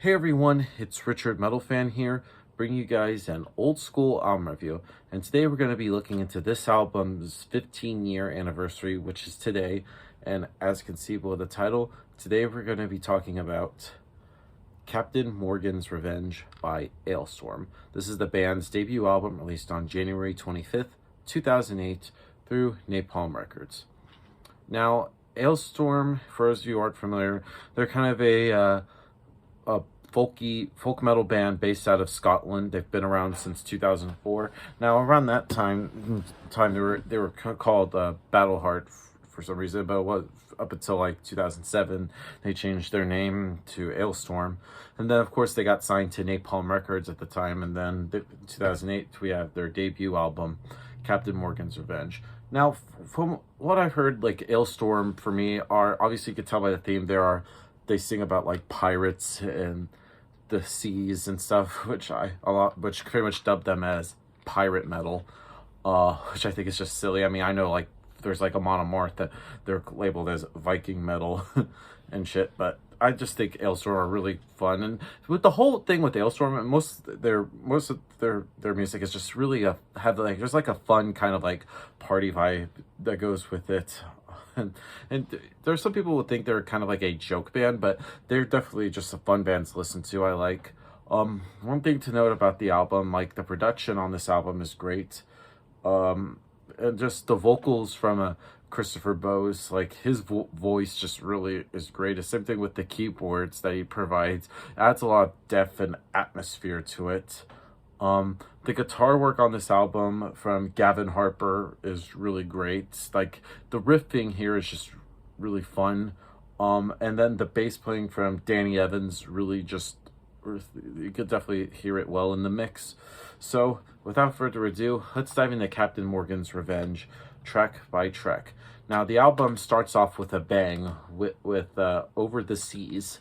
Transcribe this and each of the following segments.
Hey everyone, it's Richard Metal Fan here, bringing you guys an old school album review. And today we're going to be looking into this album's 15-year anniversary, which is today. And as conceivable of the title, today we're going to be talking about Captain Morgan's Revenge by Alestorm. This is the band's debut album released on January 25th, 2008 through Napalm Records. Now, Alestorm, for those of you who aren't familiar, they're kind of a folk metal band based out of Scotland. They've been around since 2004. Now, around that time they were called Battleheart for some reason, but it was up until like 2007 they changed their name to Alestorm, and then of course they got signed to Napalm Records at the time, and then in 2008 we have their debut album, Captain Morgan's Revenge. Now, from what I've heard, like Alestorm for me are, obviously you could tell by the theme, they sing about like pirates and the seas and stuff, which pretty much dubbed them as pirate metal, which I think is just silly. I mean, I know like there's like a Monomorph that they're labeled as Viking metal and shit, but I just think Alestorm are really fun. And with the whole thing with Alestorm, most of their music is just really there's like a fun kind of like party vibe that goes with it. And there's some people who think they're kind of like a joke band, but they're definitely just a fun band to listen to. I like one thing to note about the album, like the production on this album is great, and just the vocals from Christopher Bose, like his voice just really is great. The same thing with the keyboards that he provides, adds a lot of depth and atmosphere to it. The guitar work on this album from Gavin Harper is really great. Like the riffing here is just really fun. And then the bass playing from Danny Evans really just, you could definitely hear it well in the mix. So without further ado, let's dive into Captain Morgan's Revenge track by track. Now, the album starts off with a bang with Over the Seas.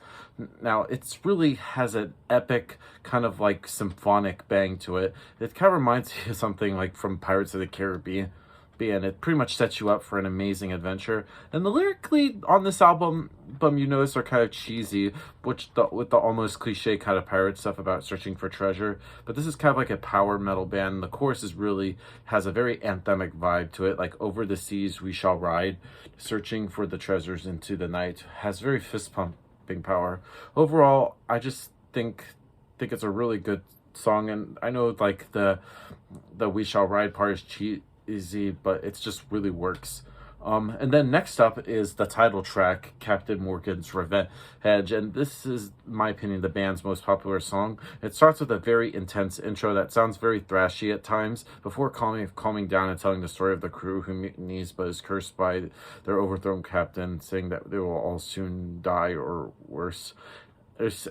Now, it's really has an epic kind of like symphonic bang to it. It kind of reminds me of something like from Pirates of the Caribbean. It pretty much sets you up for an amazing adventure. And the lyrically on this album, you notice, are kind of cheesy, with the almost cliche kind of pirate stuff about searching for treasure. But this is kind of like a power metal band. The chorus has a very anthemic vibe to it, like "Over the seas we shall ride, searching for the treasures into the night." Has very fist pumping power. Overall, I just think it's a really good song, and I know like the "We shall ride" part is easy, but it just really works. And then next up is the title track, Captain Morgan's Revenge, and this is, in my opinion, the band's most popular song. It starts with a very intense intro that sounds very thrashy at times, before calming down and telling the story of the crew who mutinies but is cursed by their overthrown captain, saying that they will all soon die or worse.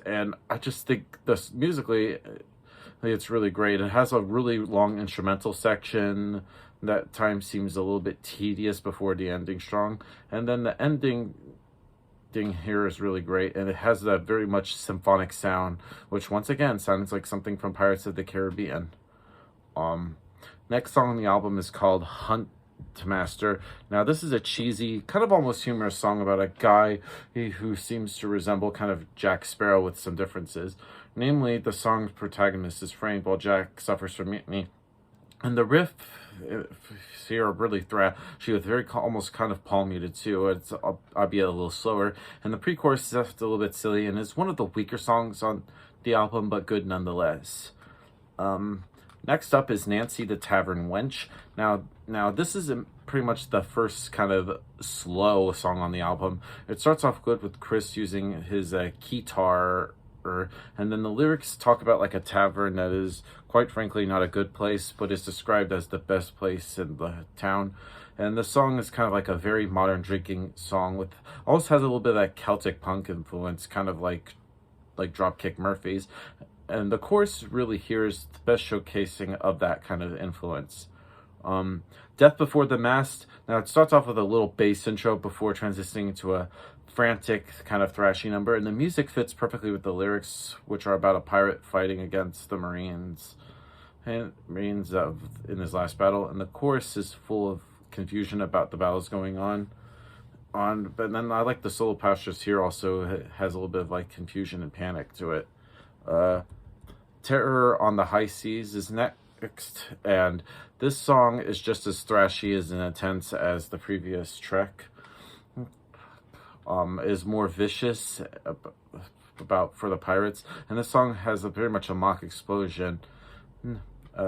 And I just think this musically, it's really great. It has a really long instrumental section that time seems a little bit tedious before the ending strong, and then the ending here is really great, and it has that very much symphonic sound, which once again sounds like something from Pirates of the Caribbean. Next song on the album is called Hunt Master. Now, this is a cheesy, kind of almost humorous song about a guy who seems to resemble kind of Jack Sparrow with some differences. Namely, the song's protagonist is framed while Jack suffers from mutiny. And the riff here are really thrashy, with very almost kind of palm muted too. It's albeit a little slower, and the pre-chorus is just a little bit silly, and it's one of the weaker songs on the album, but good nonetheless. Next up is Nancy the Tavern Wench. Now this is pretty much the first kind of slow song on the album. It starts off good with Chris using his keytar, and then the lyrics talk about like a tavern that is, quite frankly, not a good place, but is described as the best place in the town. And the song is kind of like a very modern drinking song, with almost has a little bit of that Celtic punk influence, kind of like Dropkick Murphys. And the chorus really here is the best showcasing of that kind of influence. Death Before the Mast. Now, it starts off with a little bass intro before transitioning into a frantic kind of thrashy number, and the music fits perfectly with the lyrics, which are about a pirate fighting against the Marines in his last battle. And the chorus is full of confusion about the battles going on. But then I like the solo pastures here also has a little bit of like confusion and panic to it. Terror on the High Seas is next, and this song is just as thrashy as and intense as the previous track. Is more vicious about for the pirates, and this song has very much a mock explosion.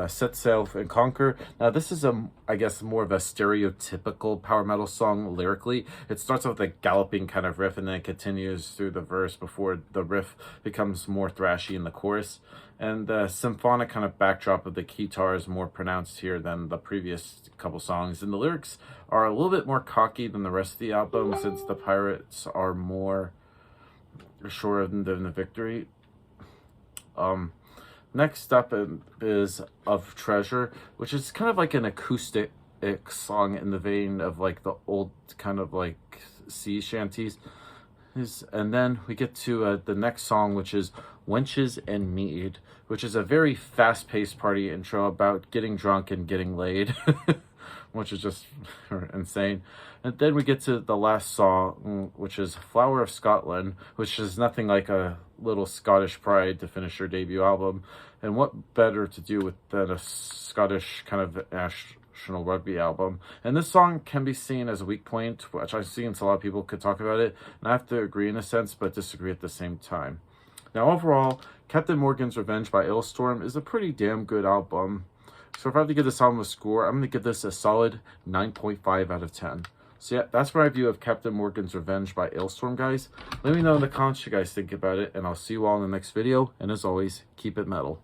Set Sail and Conquer. Now this is I guess more of a stereotypical power metal song lyrically. It starts off with a galloping kind of riff and then it continues through the verse before the riff becomes more thrashy in the chorus. And the symphonic kind of backdrop of the guitar is more pronounced here than the previous couple songs. And the lyrics are a little bit more cocky than the rest of the album, since the pirates are more sure than the victory. Next up is Of Treasure, which is kind of like an acoustic song in the vein of like the old kind of like sea shanties. And then we get to the next song, which is Wenches and Mead, which is a very fast-paced party intro about getting drunk and getting laid, which is just insane. And then we get to the last song, which is Flower of Scotland, which is nothing like a little Scottish pride to finish your debut album. And what better to do with than a Scottish kind of national rugby album. And this song can be seen as a weak point, which I've seen a lot of people could talk about it, and I have to agree in a sense, but disagree at the same time. Now overall, Captain Morgan's Revenge by Alestorm is a pretty damn good album. So if I have to give this album a score, I'm going to give this a solid 9.5 out of 10. So yeah, that's my review of Captain Morgan's Revenge by Alestorm, guys. Let me know in the comments what you guys think about it, and I'll see you all in the next video. And as always, keep it metal.